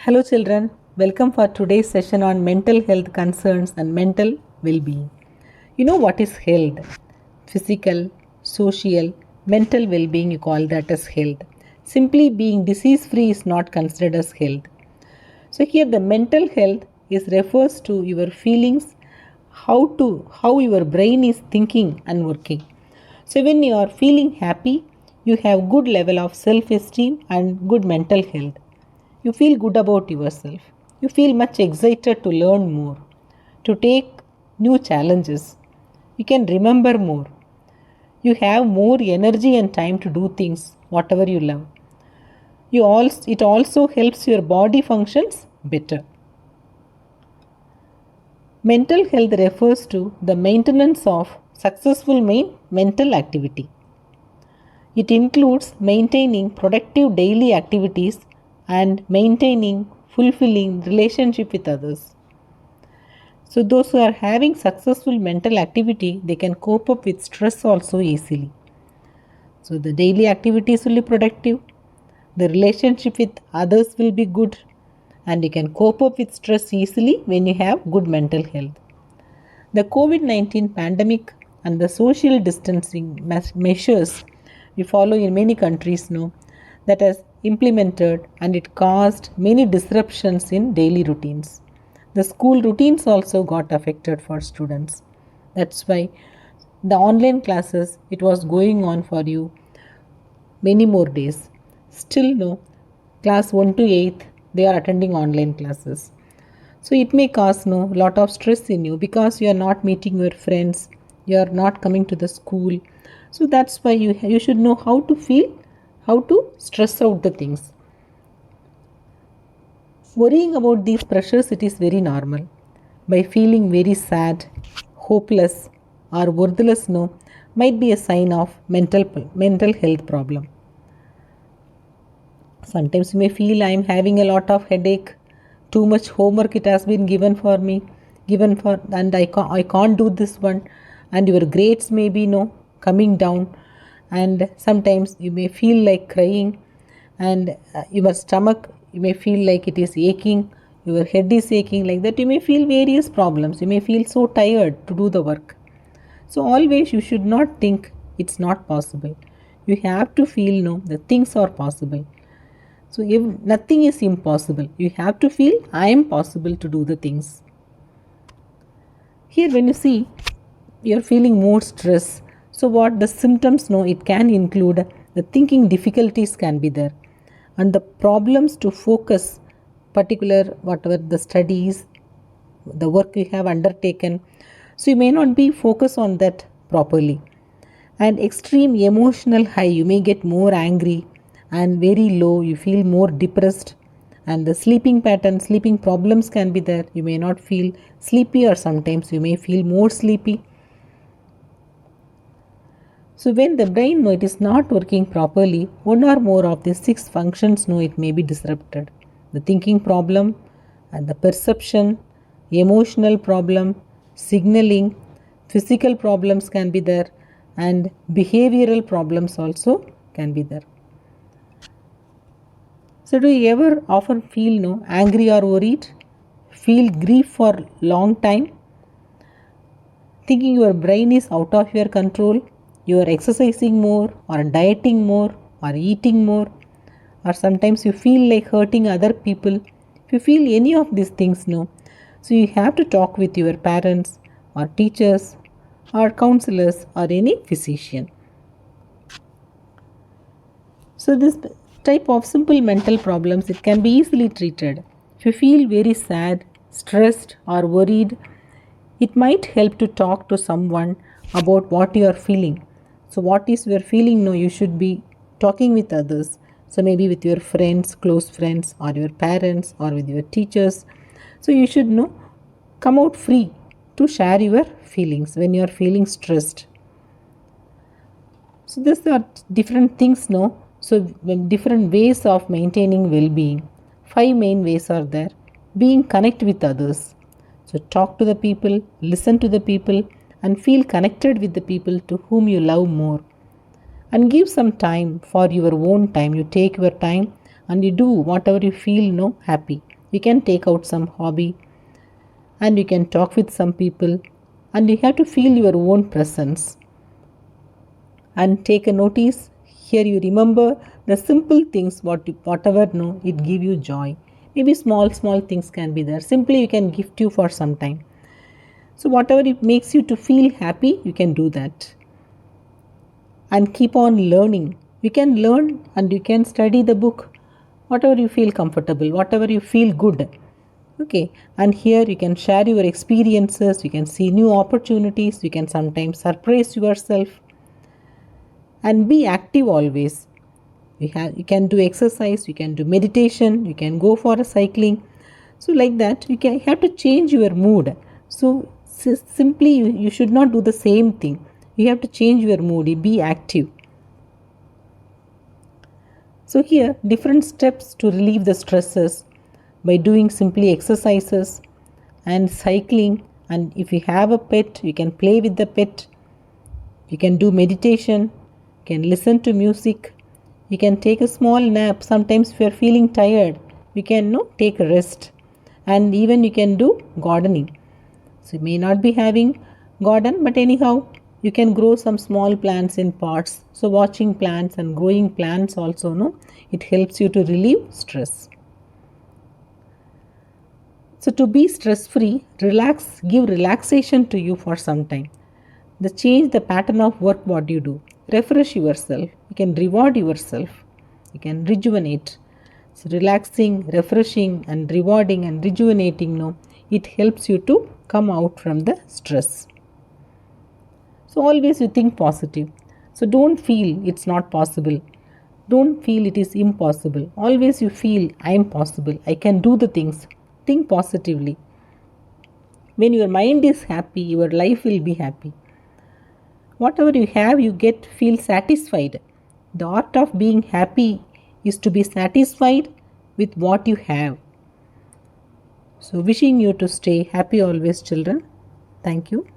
Hello, children. Welcome for today's session on mental health concerns and mental well being. You know what is health? Physical, social, mental well being, you call that as health. Simply being disease free is not considered as health. So, here the mental health is refers to your feelings, how your brain is thinking and working. So, when you are feeling happy, you have good level of self esteem and good mental health. You feel good about yourself. You feel much excited to learn more, to take new challenges. You can remember more. You have more energy and time to do things, whatever you love. It also helps your body functions better. Mental health refers to the maintenance of successful mental activity. It includes maintaining productive daily activities and maintaining fulfilling relationship with others. So those who are having successful mental activity, they can cope up with stress also easily. So the daily activities will be productive, the relationship with others will be good, and you can cope up with stress easily when you have good mental health. The COVID 19 pandemic and the social distancing measures we follow in many countries now that has implemented, and it caused many disruptions in daily routines. The school routines also got affected for students. That's why the online classes it was going on for you many more days. Still no, class 1 to 8th they are attending online classes. So it may cause no lot of stress in you because you are not meeting your friends, you are not coming to the school. So that's why you should know how to feel, how to stress out the things. Worrying about these pressures it is very normal. By feeling very sad, hopeless or worthless no might be a sign of mental health problem. Sometimes you may feel I am having a lot of headache, too much homework it has been given for me, given for and I can't do this one, and your grades may be no coming down, and sometimes you may feel like crying, and your stomach you may feel like it is aching, your head is aching like that. You may feel various problems. You may feel so tired to do the work. So always you should not think it's not possible. You have to feel no the things are possible. So if nothing is impossible, you have to feel I am possible to do the things. Here when you see you're feeling more stress, so what the symptoms no it can include the thinking difficulties can be there, and the problems to focus particular whatever the studies, the work you have undertaken. So you may not be focused on that properly, and extreme emotional high you may get more angry, and very low you feel more depressed, and the sleeping problems can be there. You may not feel sleepy, or sometimes you may feel more sleepy. So when the brain no it is not working properly, one or more of the six functions no it may be disrupted. The thinking problem and the perception, emotional problem, signaling, physical problems can be there, and behavioral problems also can be there. So do you ever often feel no angry or worried? Feel grief for long time? Thinking your brain is out of your control, you are exercising more or dieting more or eating more, or sometimes you feel like hurting other people. If you feel any of these things, no, so you have to talk with your parents or teachers or counselors or any physician. So this type of simple mental problems it can be easily treated. If you feel very sad, stressed or worried, it might help to talk to someone about what you are feeling. So what is your feeling? No, you should be talking with others. So maybe with your friends, close friends, or your parents, or with your teachers. So you should know come out free to share your feelings when you are feeling stressed. So these are different things, no? So different ways of maintaining well-being. Five main ways are there. Being connect with others. So talk to the people, listen to the people, and feel connected with the people to whom you love more. And give some time for your own time. You take your time and you do whatever you feel no happy. You can take out some hobby and you can talk with some people, and you have to feel your own presence and take a notice. Here you remember the simple things, whatever no, it give you joy. Maybe small things can be there. Simply you can gift you for some time. So whatever it makes you to feel happy, you can do that. And keep on learning. You can learn and you can study the book, whatever you feel comfortable, whatever you feel good. Okay, and here you can share your experiences, you can see new opportunities, you can sometimes surprise yourself, and be active always. You can do exercise, you can do meditation, you can go for a cycling. So like that you can have to change your mood. So simply you should not do the same thing. You have to change your mood, you be active. So here different steps to relieve the stresses by doing simply exercises and cycling, and if you have a pet you can play with the pet, you can do meditation, you can listen to music, you can take a small nap. Sometimes if you are feeling tired, you can take a rest, and even you can do gardening. So you may not be having garden, but anyhow you can grow some small plants in pots. So watching plants and growing plants also it helps you to relieve stress. So to be stress free, relax, give relaxation to you for some time. The change the pattern of work what you do. Refresh yourself. You can reward yourself. You can rejuvenate. So relaxing, refreshing and rewarding and rejuvenating, it helps you to come out from the stress. So always you think positive. So don't feel it's not possible. Don't feel it is impossible. Always you feel I am possible. I can do the things. Think positively. When your mind is happy, your life will be happy. Whatever you have, you feel satisfied. The art of being happy is to be satisfied with what you have. So wishing you to stay happy always, children. Thank you.